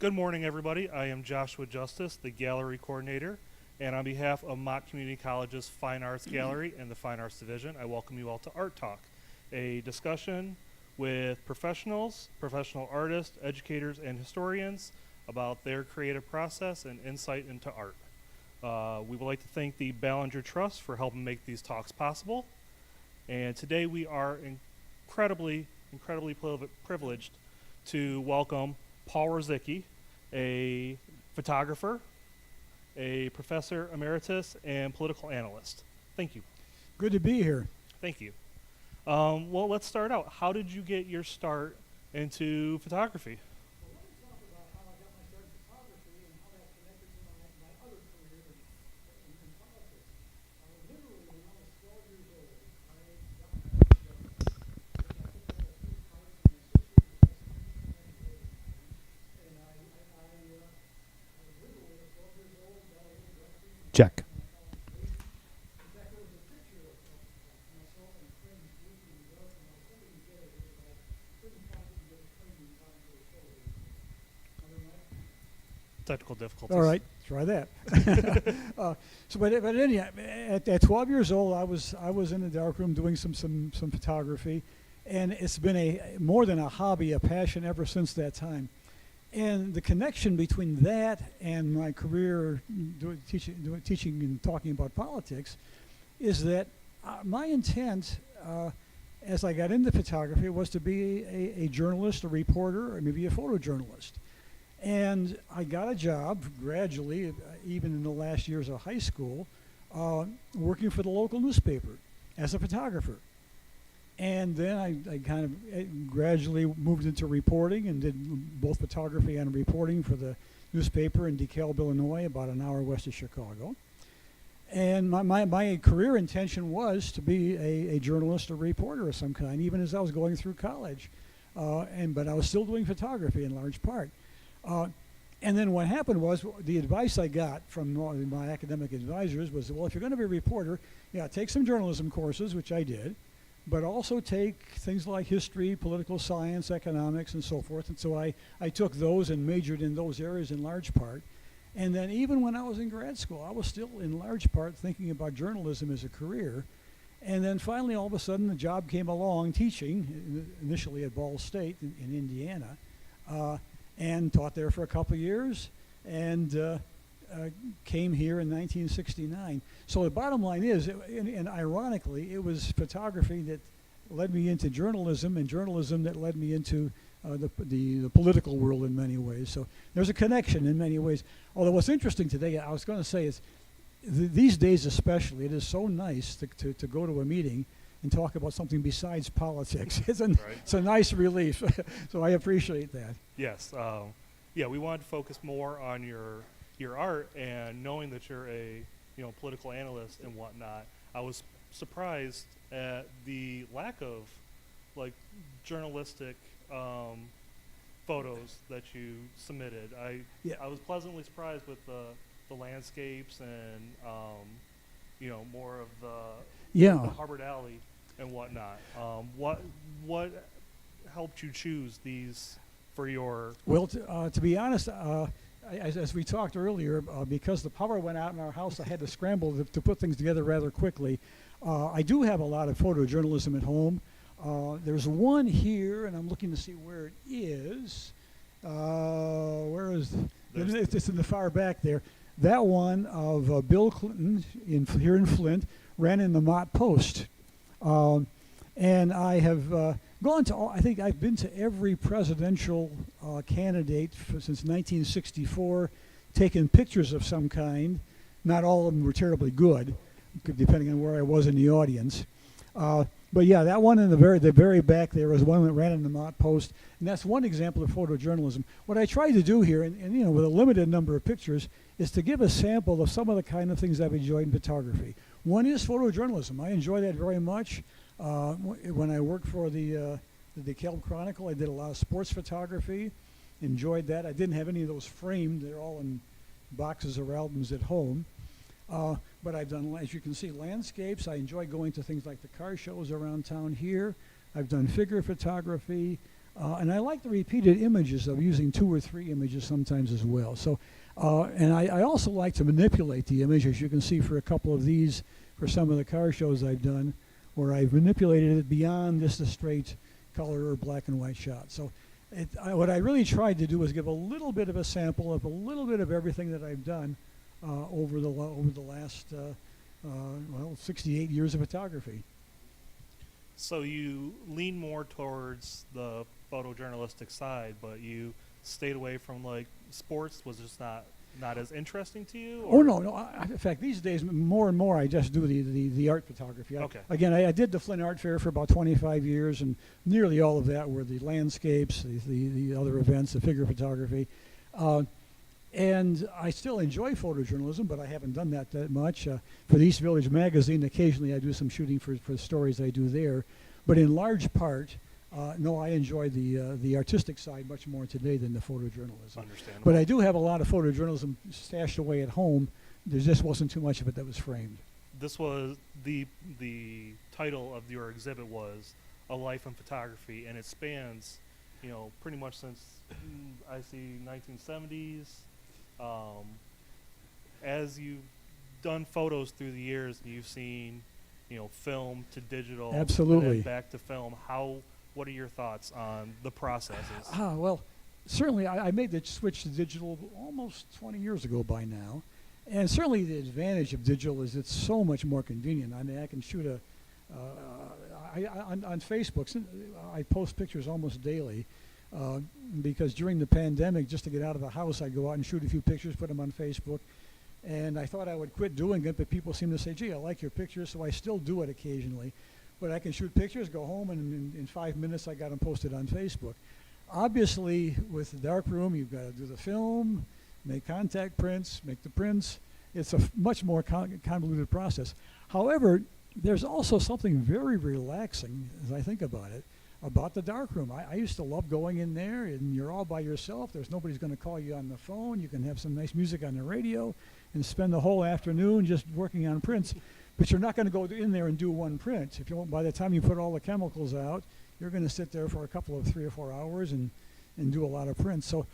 Good morning, everybody. I am Joshua Justice, the gallery coordinator, and on behalf of Mott Community College's Fine Arts Gallery and the Fine Arts Division, I welcome you all to Art Talk, a discussion with professionals, professional artists, educators, and historians about their creative process and insight into art. We would like to thank the Ballinger Trust for helping make these talks possible. And today we are incredibly privileged to welcome Paul Rosicki, a photographer, a professor emeritus, and political analyst. Thank you. Good to be here. Thank you. Well, let's start out. How did you get your start into photography? Well, let me talk about how I got my start in photography and how that connected to my other career in politics. Literally, when I was 12 years old, I got my first job, which I took out a few parts and my sister was and I literally at 12 years old got a little rusty. Check. In fact, there was a picture of myself and a friend looking in the dark, and I was hoping to get it, but I couldn't find it because the frame in time to show it. Other than that, Technical difficulties. all right, try that. But anyhow, at 12 years old, I was in the darkroom doing some photography, and it's been more than a hobby, a passion ever since that time. And the connection between that and my career teaching and talking about politics is that my intent as I got into photography was to be a journalist, a reporter, or maybe a photojournalist. And I got a job gradually, even in the last years of high school, working for the local newspaper as a photographer. And then I kind of gradually moved into reporting and did both photography and reporting for the newspaper in DeKalb, Illinois, about an hour west of Chicago. And my career intention was to be a journalist or reporter of some kind, even as I was going through college. But I was still doing photography in large part. And then what happened was the advice I got from my academic advisors was, well, if you're going to be a reporter, take some journalism courses, which I did, but also take things like history, political science, economics, and so forth. And so I took those and majored in those areas in large part. And then even when I was in grad school, I was still in large part thinking about journalism as a career. And then finally, all of a sudden, the job came along teaching, initially at Ball State in Indiana, and taught there for a couple of years, and came here in 1969. So the bottom line is, and ironically, it was photography that led me into journalism, and journalism that led me into the political world in many ways. So there's a connection in many ways. Although what's interesting today, I was going to say, is these days especially, it is so nice to go to a meeting and talk about something besides politics. It's a nice relief. So I appreciate that. Yes. We wanted to focus more on your art, and knowing that you're a political analyst and whatnot, I was surprised at the lack of journalistic photos that you submitted. I was pleasantly surprised with the landscapes and more of the Harvard Alley and whatnot. What helped you choose these for your? Well, to be honest, as we talked earlier, because the power went out in our house, I had to scramble to put things together rather quickly. I do have a lot of photojournalism at home. There's one here, and I'm looking to see where it is. Where is it? It's in the far back there. That one of Bill Clinton here in Flint ran in the Mott Post. And I have gone to I think I've been to every presidential candidate since 1964, taken pictures of some kind. Not all of them were terribly good, depending on where I was in the audience. But yeah, that one in the very back there was one that ran in the Mott Post, and that's one example of photojournalism. What I tried to do here, and with a limited number of pictures, is to give a sample of some of the kind of things I've enjoyed in photography. One is photojournalism. I enjoy that very much. When I worked for the DeKalb Chronicle, I did a lot of sports photography. Enjoyed that. I didn't have any of those framed. They're all in boxes or albums at home. But I've done, as you can see, landscapes. I enjoy going to things like the car shows around town here. I've done figure photography. And I like the repeated images of using 2 or 3 images sometimes as well. So, and I also like to manipulate the image, as you can see for a couple of these, for some of the car shows I've done, where I've manipulated it beyond just a straight color or black and white shot. So what I really tried to do was give a little bit of a sample of a little bit of everything that I've done over the last 68 years of photography. So you lean more towards the photojournalistic side, but you stayed away from like sports. Was just not as interesting to you? Oh or- no! In fact, these days more and more I just do the art photography. Okay. Again, I did the Flint Art Fair for about 25 years, and nearly all of that were the landscapes, the other events, the figure photography. And I still enjoy photojournalism, but I haven't done that much. For the East Village magazine, occasionally I do some shooting for the stories I do there. But in large part, no, I enjoy the artistic side much more today than the photojournalism. Understandable. But I do have a lot of photojournalism stashed away at home. There just wasn't too much of it that was framed. This was the title of your exhibit was A Life in Photography, and it spans, pretty much since I see 1970s. As you've done photos through the years, and you've seen, film to digital, and Absolutely. then back to film. What are your thoughts on the processes? Well, certainly I made the switch to digital almost 20 years ago by now. And certainly the advantage of digital is it's so much more convenient. I mean, I can shoot on Facebook, I post pictures almost daily because during the pandemic, just to get out of the house, I'd go out and shoot a few pictures, put them on Facebook. And I thought I would quit doing it, but people seem to say, gee, I like your pictures, so I still do it occasionally. But I can shoot pictures, go home, and in 5 minutes I got them posted on Facebook. Obviously, with the darkroom, you've got to do the film, make contact prints, make the prints. It's a much more convoluted process. However, there's also something very relaxing, as I think about it, about the darkroom. I used to love going in there, and you're all by yourself. There's nobody's going to call you on the phone. You can have some nice music on the radio and spend the whole afternoon just working on prints. But you're not going to go in there and do one print. If you won't, by the time you put all the chemicals out, you're going to sit there for a couple of 3 or 4 hours and do a lot of prints. So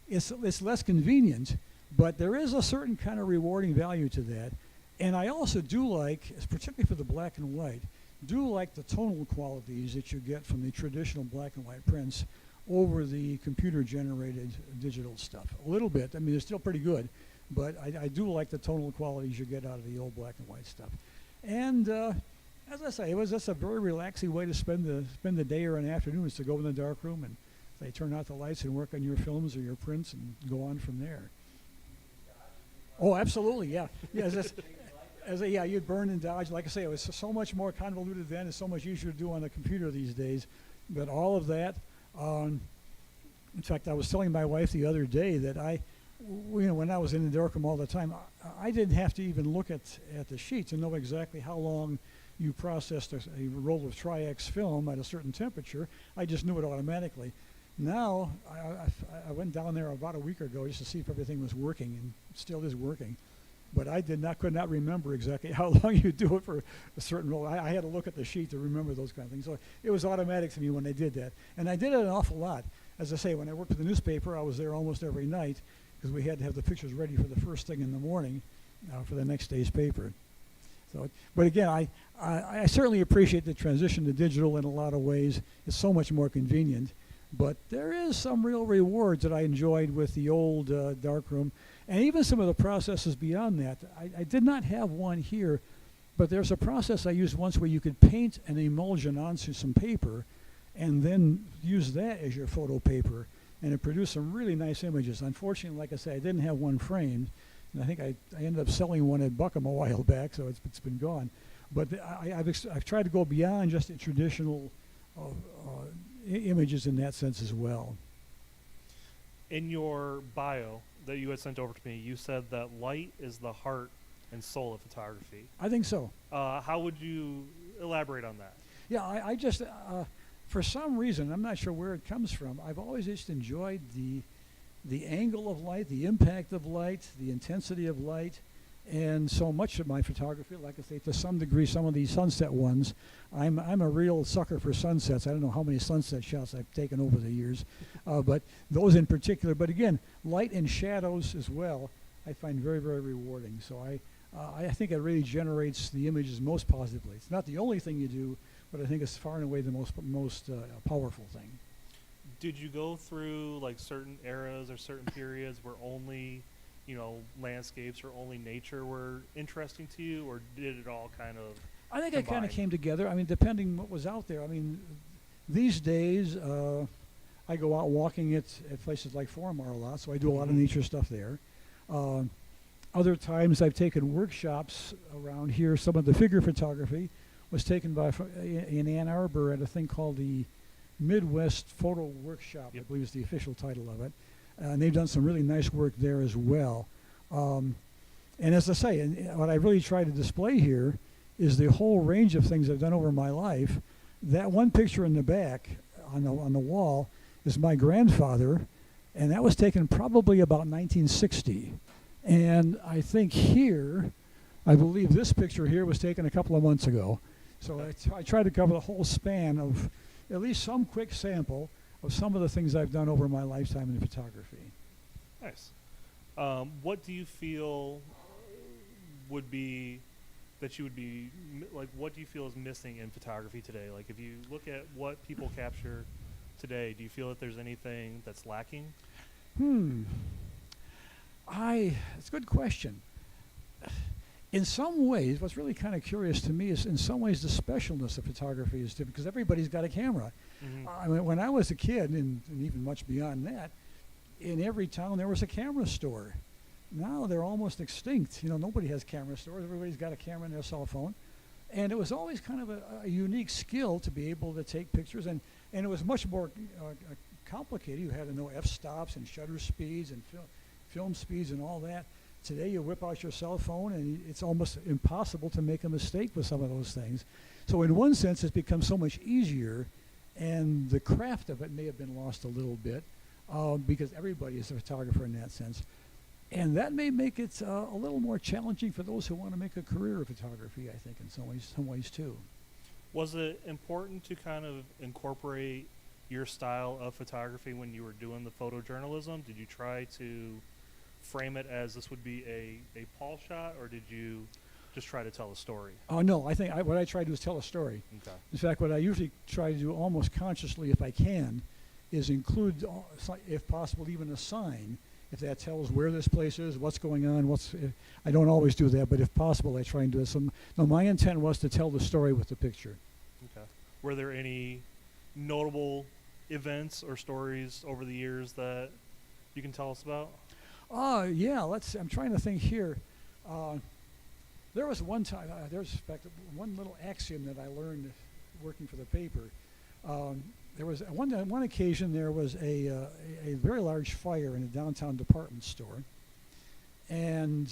it's less convenient, but there is a certain kind of rewarding value to that. And I also do like, particularly for the black and white, do like the tonal qualities that you get from the traditional black and white prints over the computer-generated digital stuff. A little bit. I mean, they're still pretty good, but I do like the tonal qualities you get out of the old black and white stuff. And as I say, it was just a very relaxing way to spend the day or an afternoon, is to go in the dark room and they turn out the lights and work on your films or your prints and go on from there. Oh, absolutely, yeah. Yeah, yeah, you'd burn and dodge. Like I say, it was so much more convoluted then. It's so much easier to do on a computer these days. But all of that, in fact, I was telling my wife the other day that when I was in the darkroom all the time, I didn't have to even look at the sheet to know exactly how long you processed a roll of Tri-X film at a certain temperature. I just knew it automatically. Now, I went down there about a week ago just to see if everything was working, and it still is working. But I could not remember exactly how long you do it for a certain roll. I had to look at the sheet to remember those kind of things. So it was automatic to me when I did that. And I did it an awful lot. As I say, when I worked at the newspaper, I was there almost every night because we had to have the pictures ready for the first thing in the morning for the next day's paper. So, but again, I certainly appreciate the transition to digital in a lot of ways. It's so much more convenient. But there is some real rewards that I enjoyed with the old darkroom, and even some of the processes beyond that. I did not have one here, but there's a process I used once where you could paint an emulsion onto some paper and then use that as your photo paper, and it produced some really nice images. Unfortunately, like I say, I didn't have one framed, and I think I ended up selling one at Buckham a while back, so it's been gone. But I've tried to go beyond just the traditional images in that sense as well. In your bio that you had sent over to me, you said that light is the heart and soul of photography. I think so. How would you elaborate on that? Yeah, I just, for some reason, I'm not sure where it comes from, I've always just enjoyed the angle of light, the impact of light, the intensity of light, And so much of my photography, like I say, to some degree, some of these sunset ones, I'm a real sucker for sunsets. I don't know how many sunset shots I've taken over the years, but those in particular. But again, light and shadows as well, I find very, very rewarding. So I think it really generates the images most positively. It's not the only thing you do, but I think it's far and away the most powerful thing. Did you go through like certain eras or certain periods where only, landscapes or only nature were interesting to you, or did it all kind of I think it kind combine? of came together. I mean, depending what was out there. I mean, these days I go out walking at places like Foramar a lot, so I do a lot of Mhm. nature stuff there. Uh, Other times I've taken workshops around here. Some of the figure photography was taken in Ann Arbor at a thing called the Midwest Photo Workshop, I Yep. believe is the official title of it. And they've done some really nice work there as well. And as I say, and what I really try to display here is the whole range of things I've done over my life. That one picture in the back on the wall is my grandfather, and that was taken probably about 1960. And I think here, I believe this picture here was taken a couple of months ago. So I try to cover the whole span of at least some quick sample of some of the things I've done over my lifetime in photography. Nice. What do you feel would be that you would be like? What do you feel is missing in photography today? Like, if you look at what people capture today, do you feel that there's anything that's lacking? It's a good question. In some ways, what's really kind of curious to me is in some ways the specialness of photography is different because everybody's got a camera. Mm-hmm. I mean, when I was a kid, and even much beyond that, in every town there was a camera store. Now they're almost extinct. Nobody has camera stores. Everybody's got a camera in their cell phone. And it was always kind of a unique skill to be able to take pictures. And it was much more complicated. You had to know f-stops and shutter speeds and film speeds and all that. Today you whip out your cell phone and it's almost impossible to make a mistake with some of those things. So in one sense it's become so much easier, and the craft of it may have been lost a little bit because everybody is a photographer in that sense. And that may make it a little more challenging for those who want to make a career of photography, I think, in some ways too. Was it important to kind of incorporate your style of photography when you were doing the photojournalism? Did you try to frame it as this would be a Paul shot, or did you just try to tell a story? Oh, no, I think what I try to do is tell a story. Okay. In fact, what I usually try to do almost consciously, if I can, is include, if possible, even a sign, if that tells where this place is, what's going on, I don't always do that, but if possible, I try and do it. So, no, my intent was to tell the story with the picture. Okay. Were there any notable events or stories over the years that you can tell us about? Yeah, I'm trying to think here. There was one time, there's in fact one little axiom that I learned working for the paper. There was one occasion there was a very large fire in a downtown department store, and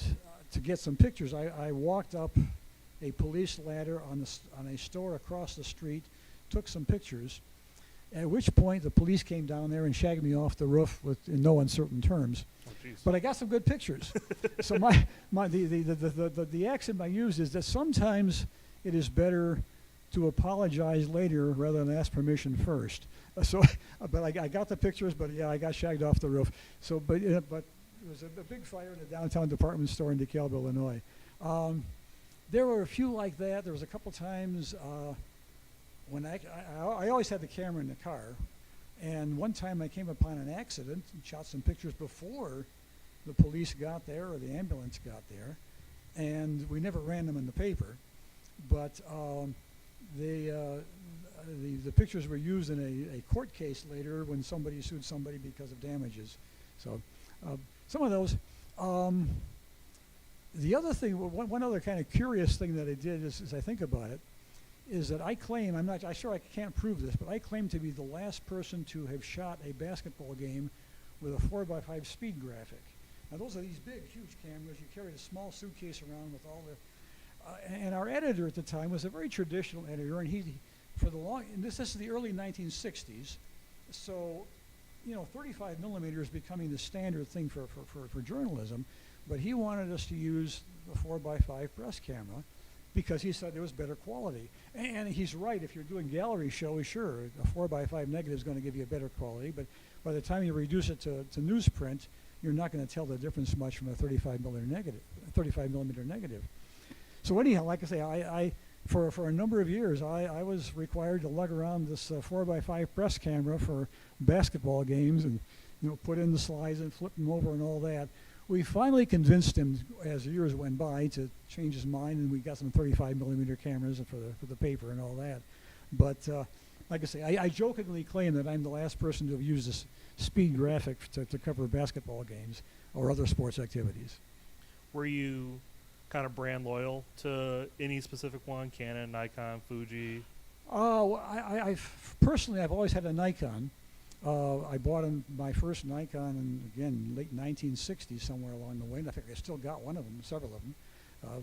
to get some pictures, I walked up a police ladder on a store across the street, took some pictures. At which point the police came down there and shagged me off the roof in no uncertain terms. Oh, jeez. But I got some good pictures. So the axiom I use is that sometimes it is better to apologize later rather than ask permission first. But I got the pictures, but yeah, I got shagged off the roof. So, but it was a big fire in a downtown department store in DeKalb, Illinois. There were a few like that. There was a couple times when I always had the camera in the car. And one time I came upon an accident and shot some pictures before the police got there or the ambulance got there. And we never ran them in the paper. But the pictures were used in a court case later when somebody sued somebody because of damages. So some of those. The other thing, one other kind of curious thing that I did as I think about it, is that I claim, I'm sure I can't prove this, but I claim to be the last person to have shot a basketball game with a 4x5 speed graphic. Now those are these big, huge cameras. You carry a small suitcase around with all the, and our editor at the time was a very traditional editor, and and this is the early 1960s, so 35 millimeter is becoming the standard thing for journalism. but he wanted us to use the 4x5 press camera because he said there was better quality. And he's right. If you're doing gallery shows, sure, a 4x5 negative is going to give you a better quality, but by the time you reduce it to newsprint, you're not going to tell the difference much from a 35 millimeter negative. So anyhow, like I say, I for a number of years, I was required to lug around this 4x5 press camera for basketball games and put in the slides and flip them over and all that. We finally convinced him as years went by to change his mind, and we got some 35 millimeter cameras for the paper and all that. But like I say, I jokingly claim that I'm the last person to have used this speed graphic to cover basketball games or other sports activities. Were you kind of brand loyal to any specific one? Canon, Nikon, Fuji? Personally, I've always had a Nikon. I bought my first Nikon in, again, late 1960s, somewhere along the way. And I think I still got one of them, several of them,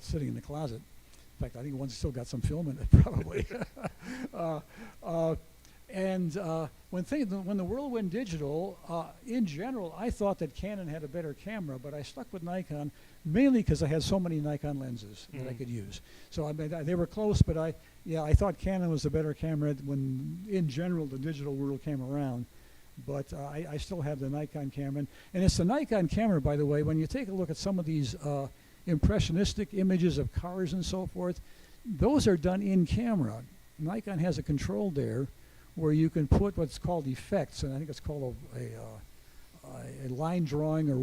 sitting in the closet. In fact, I think one's still got some film in it, probably. When the world went digital, in general, I thought that Canon had a better camera, but I stuck with Nikon mainly because I had so many Nikon lenses that I could use. So I mean, they were close, but I thought Canon was the better camera when, in general, the digital world came around. But I still have the Nikon camera. And it's the Nikon camera, by the way, when you take a look at some of these impressionistic images of cars and so forth, those are done in camera. Nikon has a control there where you can put what's called effects, and I think it's called a line drawing or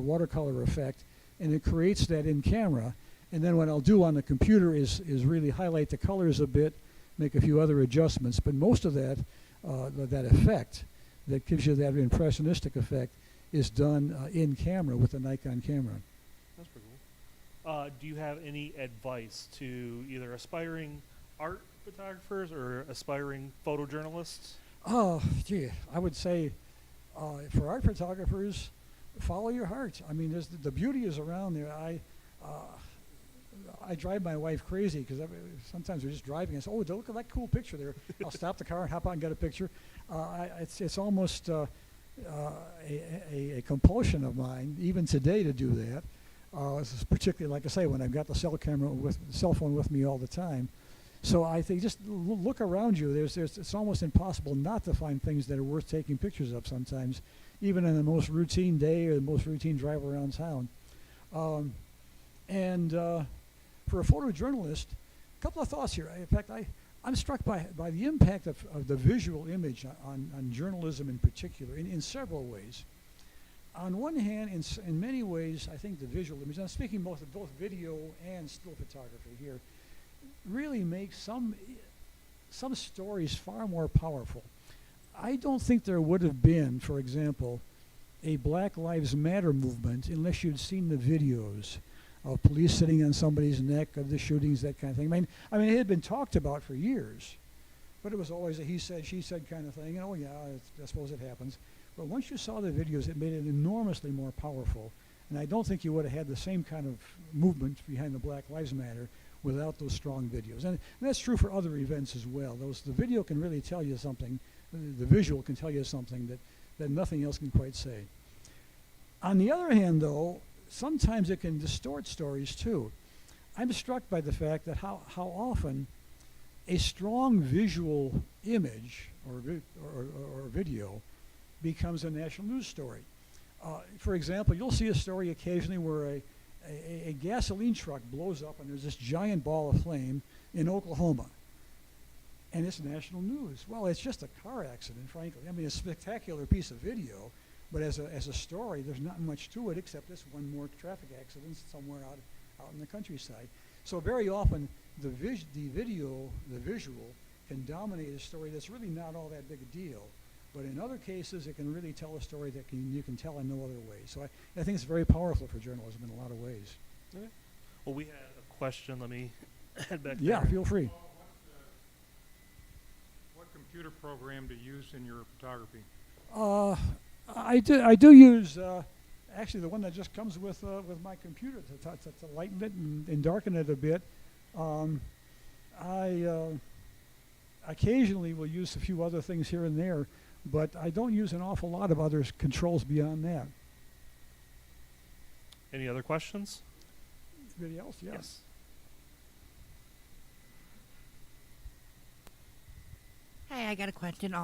watercolor effect, and it creates that in camera. And then what I'll do on the computer is really highlight the colors a bit, make a few other adjustments. But most of that effect that gives you that impressionistic effect is done in camera with the Nikon camera. That's pretty cool. Do you have any advice to either aspiring art photographers or aspiring photojournalists? Oh, gee, I would say for art photographers, follow your heart. I mean, the beauty is around there. I drive my wife crazy because sometimes we're just driving and say, "Oh, look at that cool picture there." I'll stop the car and hop out and get a picture. It's almost a compulsion of mine, even today, to do that. This is particularly, like I say, when I've got the cell phone with me all the time. So I think just look around you. It's almost impossible not to find things that are worth taking pictures of sometimes, even in the most routine day or the most routine drive around town. For a photojournalist, a couple of thoughts here. In fact, I'm struck by the impact of the visual image on journalism in particular in several ways. On one hand, in many ways, I think the visual image, and I'm speaking both video and still photography here, really makes some stories far more powerful. I don't think there would have been, for example, a Black Lives Matter movement unless you'd seen the videos of police sitting on somebody's neck, of the shootings, that kind of thing. I mean, it had been talked about for years, but it was always a he said, she said kind of thing. And, oh yeah, I suppose it happens. But once you saw the videos, it made it enormously more powerful. And I don't think you would have had the same kind of movement behind the Black Lives Matter without those strong videos. And that's true for other events as well. The video can really tell you something. The visual can tell you something that nothing else can quite say. On the other hand, though, sometimes it can distort stories too. I'm struck by the fact that how often a strong visual image or video becomes a national news story. For example, you'll see a story occasionally where a gasoline truck blows up and there's this giant ball of flame in Oklahoma. And it's national news. Well, it's just a car accident, frankly. I mean, it's a spectacular piece of video, but as a story, there's not much to it except this one more traffic accident somewhere out in the countryside. So very often, the visual can dominate a story that's really not all that big a deal. But in other cases, it can really tell a story that you can tell in no other way. So I think it's very powerful for journalism in a lot of ways. Okay. Well, we had a question. Let me head back Yeah, there. feel free. What computer program to use in your photography? I do use actually the one that just comes with my computer to lighten it and darken it a bit. I occasionally will use a few other things here and there, but I don't use an awful lot of other controls beyond that. Any other questions? Anybody else? Yeah. Yes. Hey, I got a question.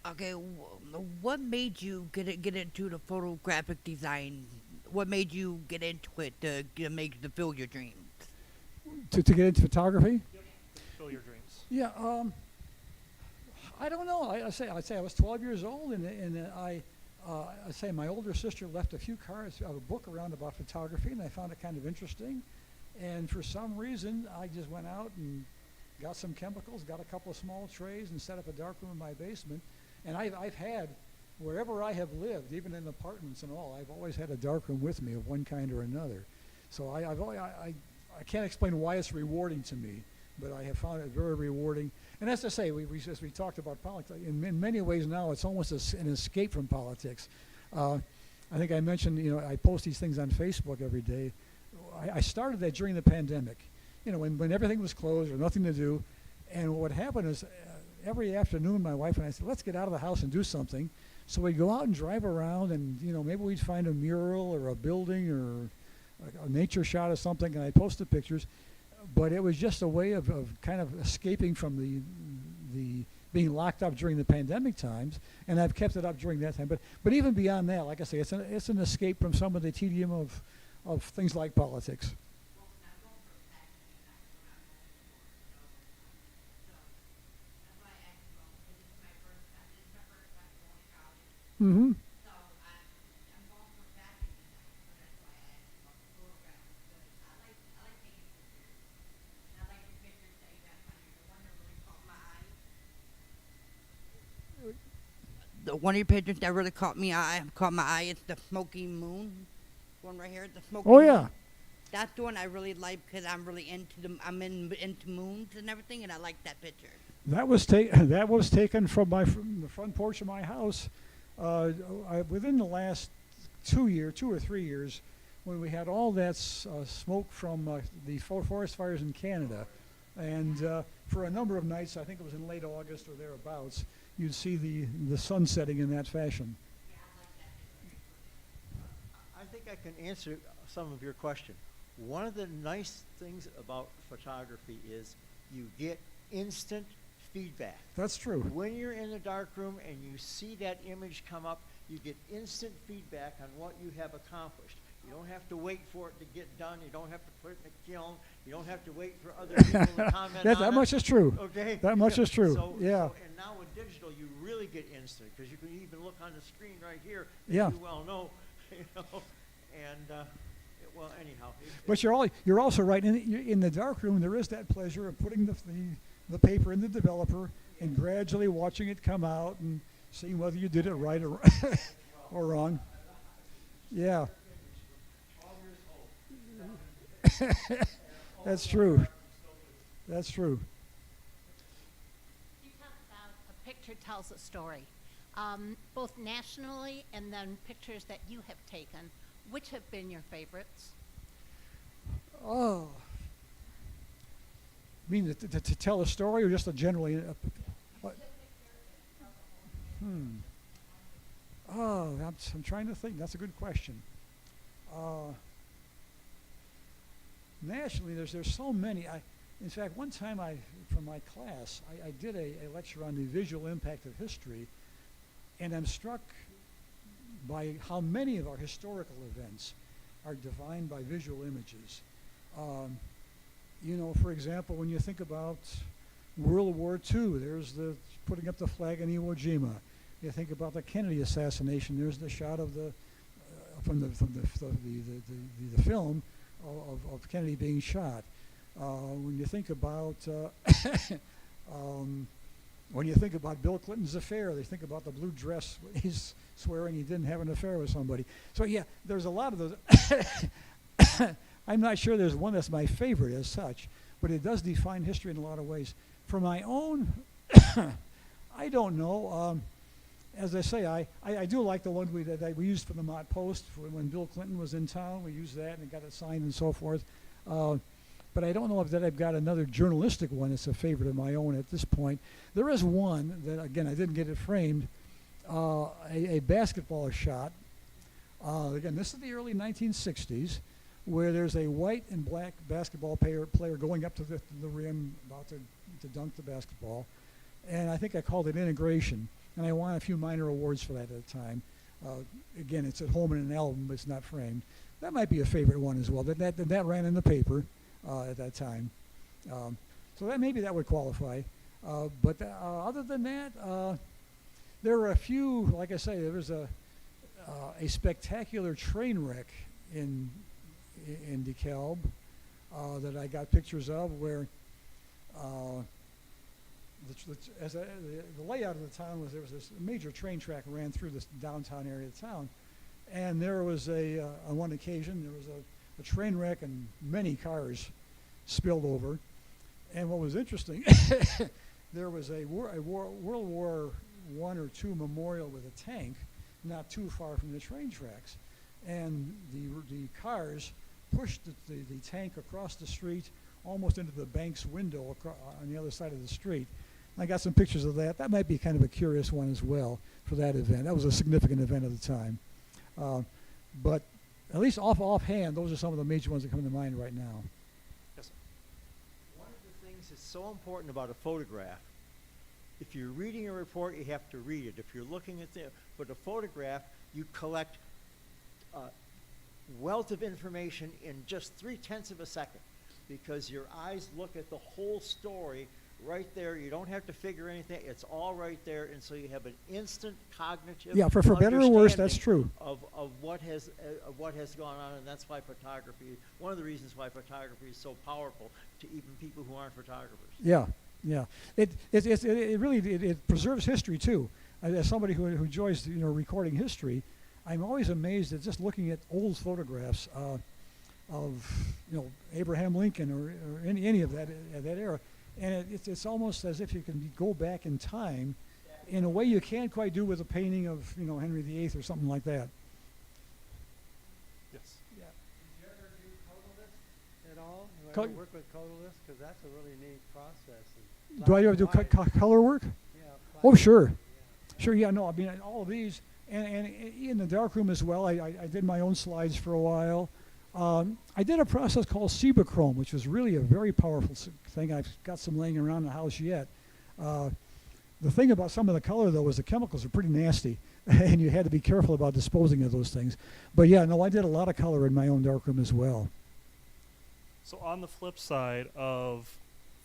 Okay, what made you get into the photographic design? What made you get into it to make to fulfill your dreams? To get into photography? Fill your dreams. Yeah. I don't know. I'd say I was 12 years old, and I say my older sister left a few cards of a book around about photography, and I found it kind of interesting. And for some reason, I just went out and got some chemicals, got a couple of small trays, and set up a darkroom in my basement. And I've had, wherever I have lived, even in apartments and all, I've always had a darkroom with me of one kind or another. So I can't explain why it's rewarding to me, but I have found it very rewarding. And as I say, as we talked about politics, in many ways now it's almost an escape from politics. I think I mentioned, I post these things on Facebook every day. I started that during the pandemic, when everything was closed or nothing to do. And what happened is every afternoon my wife and I said, let's get out of the house and do something. So we'd go out and drive around and, maybe we'd find a mural or a building or a nature shot or something, and I posted pictures. But it was just a way of kind of escaping from the being locked up during the pandemic times, and I've kept it up during that time. But even beyond that, like I say, it's an escape from some of the tedium of things like politics. Mm-hmm. One of your pictures that really caught my eye is the smoky moon. One right here, the smoky Oh moon. yeah. That's the one I really like because I'm really into moons and everything, and I like that picture. That was taken from the front porch of my house within the last 2 or 3 years, when we had all that smoke from the forest fires in Canada, and for a number of nights, I think it was in late August or thereabouts, you'd see the sun setting in that fashion. I think I can answer some of your question. One of the nice things about photography is you get instant feedback. That's true. When you're in the darkroom and you see that image come up, you get instant feedback on what you have accomplished. You don't have to wait for it to get done. You don't have to put it in a kiln. You don't have to wait for other people to comment on That it. much is true. Okay. That much is true. Yeah. And now with digital, you really get instant because you can even look on the screen right here. As Yeah. you well know, and well, anyhow. But you're also right. In the darkroom, there is that pleasure of putting the paper in the developer and gradually watching it come out and seeing whether you did it right or or wrong. Yeah. That's true. That's true. You talk about a picture tells a story, both nationally and then pictures that you have taken. Which have been your favorites? Oh. You mean to tell a story or just a generally? Oh, I'm trying to think. That's a good question. Nationally, there's so many. In fact, one time from my class, I did a lecture on the visual impact of history, and I'm struck by how many of our historical events are defined by visual images. For example, when you think about World War II, there's the putting up the flag in Iwo Jima. You think about the Kennedy assassination. There's the shot of from the film of Kennedy being shot. When you think about Bill Clinton's affair, they think about the blue dress when he's swearing he didn't have an affair with somebody. So yeah, there's a lot of those. I'm not sure there's one that's my favorite as such, but it does define history in a lot of ways. For my own, I don't know. As I say, I do like the one that we used for the Mott Post for when Bill Clinton was in town. We used that and got it signed and so forth. But I don't know if I've got another journalistic one that's a favorite of my own at this point. There is one that, again, I didn't get it framed, a basketball shot Again, this is the early 1960s, where there's a white and black basketball player going up to the rim, about to dunk the basketball. And I think I called it Integration. And I won a few minor awards for that at the time. Again, it's at home in an album, but it's not framed. That might be a favorite one as well. That ran in the paper at that time. So that maybe that would qualify. But other than that, there were a few, like I say, there was a spectacular train wreck in DeKalb that I got pictures of, where the layout of the town was, there was this major train track ran through this downtown area of town, and there was on one occasion there was a train wreck and many cars spilled over. And what was interesting, there was a World War I or II memorial with a tank not too far from the train tracks, and the cars pushed the tank across the street almost into the bank's window on the other side of the street. I got some pictures of that. That might be kind of a curious one as well for that event. That was a significant event at the time. But at least offhand, those are some of the major ones that come to mind right now. Yes, sir. One of the things that's so important about a photograph, if you're reading a report, you have to read it. If you're looking at but a photograph, you collect a wealth of information in just 0.3 of a second, because your eyes look at the whole story right there. You don't have to figure anything. It's all right there, and so you have an instant cognitive. Yeah, for better or worse, that's understanding true. Of what has gone on, and that's why photography. One of the reasons why photography is so powerful to even people who aren't photographers. Yeah, yeah. It really preserves history too. As somebody who enjoys recording history, I'm always amazed at just looking at old photographs of Abraham Lincoln or any of that era, and it's almost as if you can go back in time in a way you can't quite do with a painting of Henry VIII or something like that. Yes. Yeah. Did you ever do Codalist at all? You Co- ever work with Codalist? Because that's a really neat process. And Do I black ever do and white. color work? Yeah, black Oh, and sure. white, yeah. Sure, yeah, no, I mean, all of these, and in the darkroom as well, I did my own slides for a while. I did a process called Cibachrome, which was really a very powerful thing. I've got some laying around the house yet. The thing about some of the color, though, is the chemicals are pretty nasty, and you had to be careful about disposing of those things. But yeah, no, I did a lot of color in my own darkroom as well. So on the flip side of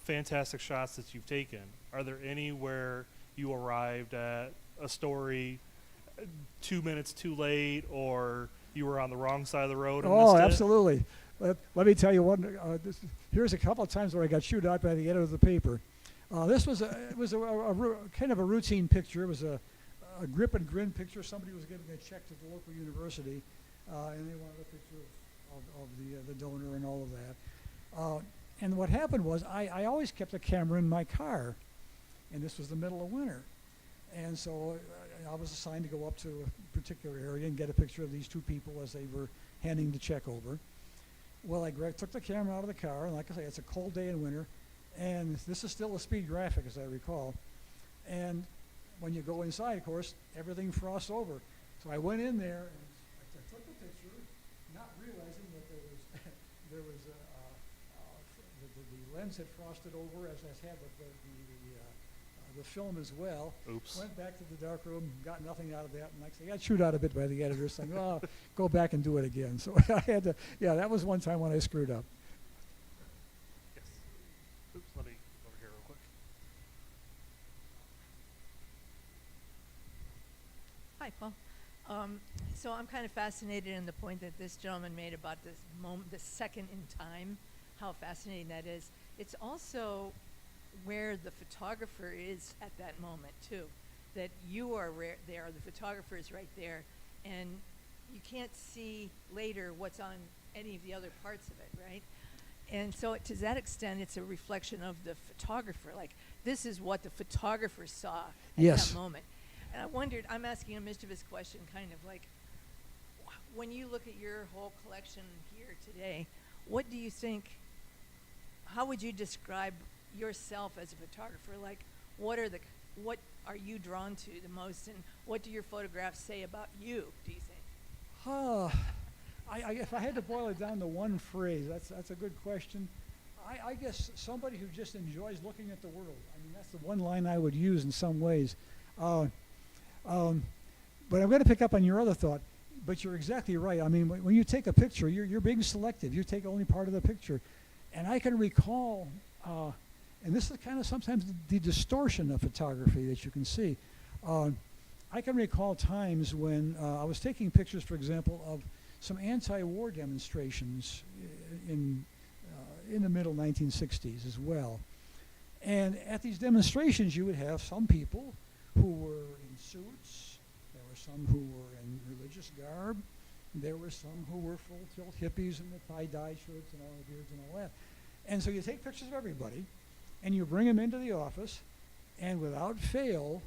fantastic shots that you've taken, are there any where you arrived at a story 2 minutes too late, or you were on the wrong side of the road and Oh, missed it? absolutely. Let me tell you one. Here's a couple of times where I got chewed out by the editor of the paper. This was kind of a routine picture. It was a grip and grin picture. Somebody was giving a check to the local university, and they wanted a picture of the donor and all of that. And what happened was I always kept a camera in my car, and this was the middle of winter. And so I was assigned to go up to a particular area and get a picture of these two people as they were handing the check over. Well, I took the camera out of the car, and like I say, it's a cold day in winter, and this is still a speed graphic, as I recall. And when you go inside, of course, everything frosts over. So I went in there, and I took the picture, not realizing that the lens had frosted over, as had the film as well. Oops. Went back to the dark room, got nothing out of that, and like I say, I got chewed out a bit by the editor, saying, "Oh, go back and do it again." So I had to. Yeah, that was one time when I screwed up. Yes. Oops, let me over here real quick. Hi, Paul. So I'm kind of fascinated in the point that this gentleman made about this moment, the second in time, how fascinating that is. It's also where the photographer is at that moment too, that you are there, the photographer is right there, and you can't see later what's on any of the other parts of it, right? And so to that extent, it's a reflection of the photographer. Like, this is what the photographer saw at Yes. that moment. And I wondered, I'm asking a mischievous question, kind of like, when you look at your whole collection here today, what do you think, how would you describe yourself as a photographer? Like, what are you drawn to the most, and what do your photographs say about you, do you think? If I had to boil it down to one phrase, that's a good question. I guess somebody who just enjoys looking at the world. I mean, that's the one line I would use in some ways. But I'm going to pick up on your other thought. But you're exactly right. I mean, when you take a picture, you're being selective. You take only part of the picture. And I can recall, and this is kind of sometimes the distortion of photography that you can see. I can recall times when I was taking pictures, for example, of some anti-war demonstrations in the middle 1960s as well. And at these demonstrations, you would have some people who were in suits. There were some who were in religious garb. There were some who were full-tilt hippies in the tie-dye shirts and all the beards and all that. And so you take pictures of everybody, and you bring them into the office, and without fail,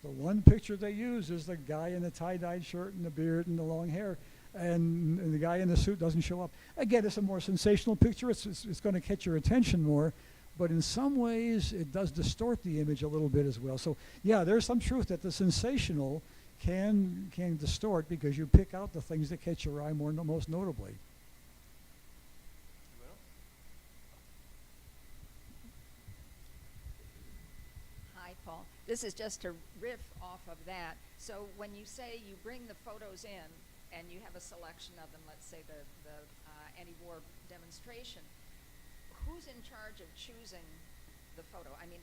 the one picture they use is the guy in the tie-dyed shirt and the beard and the long hair, and the guy in the suit doesn't show up. Again, it's a more sensational picture. It's going to catch your attention more, but in some ways, it does distort the image a little bit as well. So, yeah, there's some truth that the sensational can distort because you pick out the things that catch your eye most notably. Hi, Paul. This is just to riff off of that. So when you say you bring the photos in and you have a selection of them, let's say the anti-war demonstration, who's in charge of choosing the photo? I mean,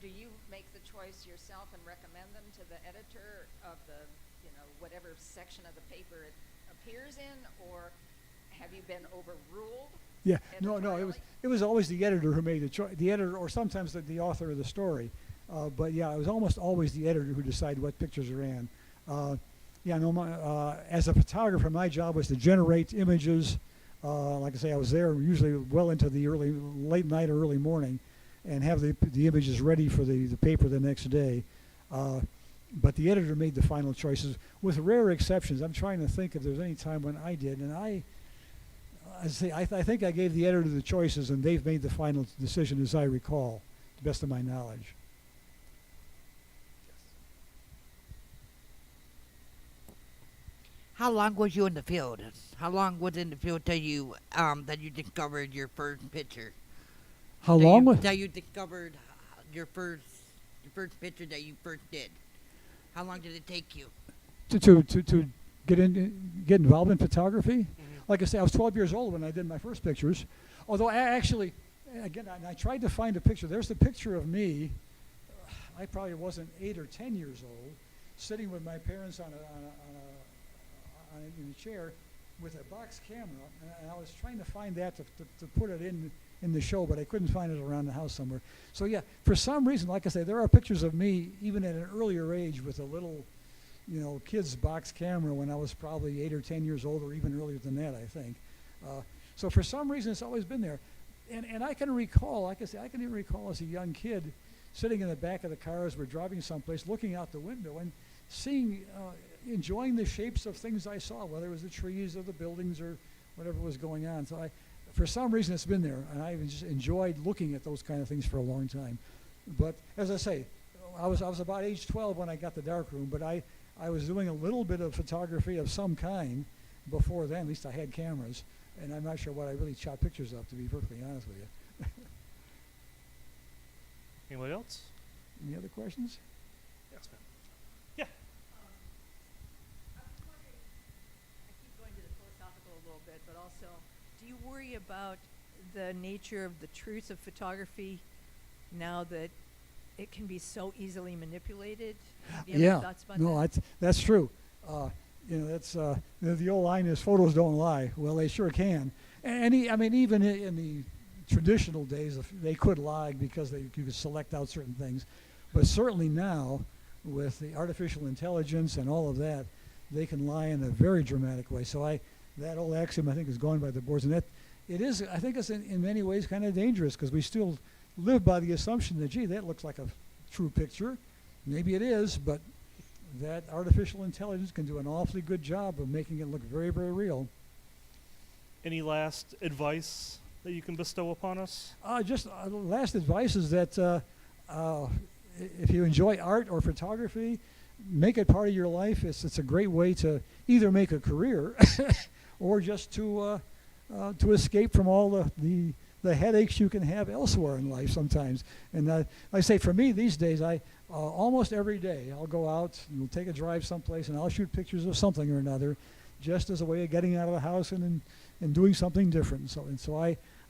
do you make the choice yourself and recommend them to the editor of the, whatever section of the paper it appears in, or have you been overruled? Yeah, no, editorially? it was always the editor who made the choice. The editor, or sometimes the author of the story. But yeah, it was almost always the editor who decided what pictures are in. As a photographer, my job was to generate images. Like I say, I was there usually well into the late night or early morning, and have the images ready for the paper the next day. But the editor made the final choices, with rare exceptions. I'm trying to think if there's any time when I did, and I think I gave the editor the choices, and they've made the final decision, as I recall, to the best of my knowledge. How long was you in the field? How long was in the field till you that you discovered your first picture? How long? That you discovered your first picture that you first did? How long did it take you? To get involved in photography? Mm-hmm. Like I say, I was 12 years old when I did my first pictures. Although I tried to find a picture. There's the picture of me. I probably wasn't 8 or 10 years old, sitting with my parents in a chair with a box camera, and I was trying to find that to put it in the show, but I couldn't find it around the house somewhere. So yeah, for some reason, like I say, there are pictures of me even at an earlier age with a little, kid's box camera when I was probably 8 or 10 years old, or even earlier than that, I think. So for some reason, it's always been there. And I can recall, like I say, I can even recall as a young kid sitting in the back of the car as we're driving someplace, looking out the window and seeing, enjoying the shapes of things I saw, whether it was the trees or the buildings or whatever was going on. So for some reason, it's been there, and I just enjoyed looking at those kind of things for a long time. But as I say, I was about age 12 when I got the darkroom, but I was doing a little bit of photography of some kind before then. At least I had cameras, and I'm not sure what I really shot pictures of, to be perfectly honest with you. Anybody else? Any other questions? Yes, ma'am. Yeah. I was wondering, I keep going to the philosophical a little bit, but also, do you worry about the nature of the truth of photography now that it can be so easily manipulated? Do you have any thoughts about that? That's true. That's the old line is photos don't lie. Well, they sure can. And even in the traditional days, they could lie because you could select out certain things. But certainly now, with the artificial intelligence and all of that, they can lie in a very dramatic way. So that old axiom, I think, is gone by the boards. And that it is, I think it's in many ways kind of dangerous, because we still live by the assumption that, gee, that looks like a true picture. Maybe it is, but that artificial intelligence can do an awfully good job of making it look very, very real. Any last advice that you can bestow upon us? Last advice is that if you enjoy art or photography, make it part of your life. It's a great way to either make a career or just to escape from all the headaches you can have elsewhere in life sometimes. And like I say, for me these days, I almost every day I'll go out and we'll take a drive someplace and I'll shoot pictures of something or another, just as a way of getting out of the house and doing something different. So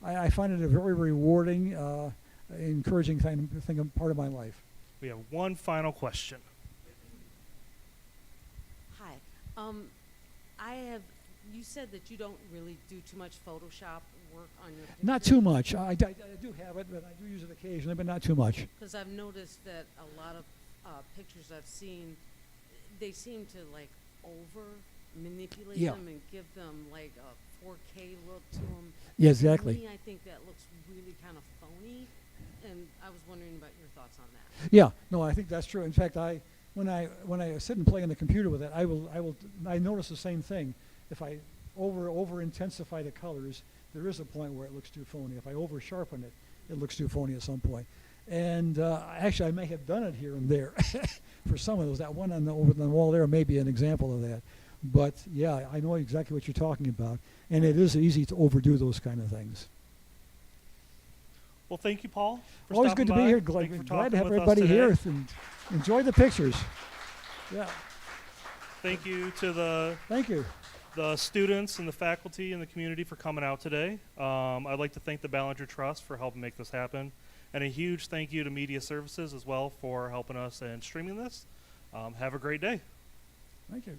I find it a very rewarding, encouraging thing, part of my life. We have one final question. Hi. You said that you don't really do too much Photoshop work on your pictures. Not too much. I do have it, but I do use it occasionally, but not too much. Because I've noticed that a lot of pictures I've seen, they seem to like over manipulate Yeah. them and give them like a 4K look to them. Yeah, exactly. To me, I think that looks really kind of phony, and I was wondering about your thoughts on that. Yeah, no, I think that's true. In fact, when I sit and play on the computer with it, I notice the same thing. If I over intensify the colors, there is a point where it looks too phony. If I over sharpen it, it looks too phony at some point. And actually, I may have done it here and there for some of those. That one over the wall there may be an example of that. But yeah, I know exactly what you're talking about, and it is easy to overdo those kind of things. Well, thank you, Paul. For Always stopping good to be by. here. Thank you for Glad to talking have with us everybody here today. and enjoy the pictures. Yeah, Thank you to the thank you. students and the faculty and the community for coming out today. I'd like to thank the Ballinger Trust for helping make this happen. And a huge thank you to Media Services as well for helping us and streaming this. Have a great day. Thank you.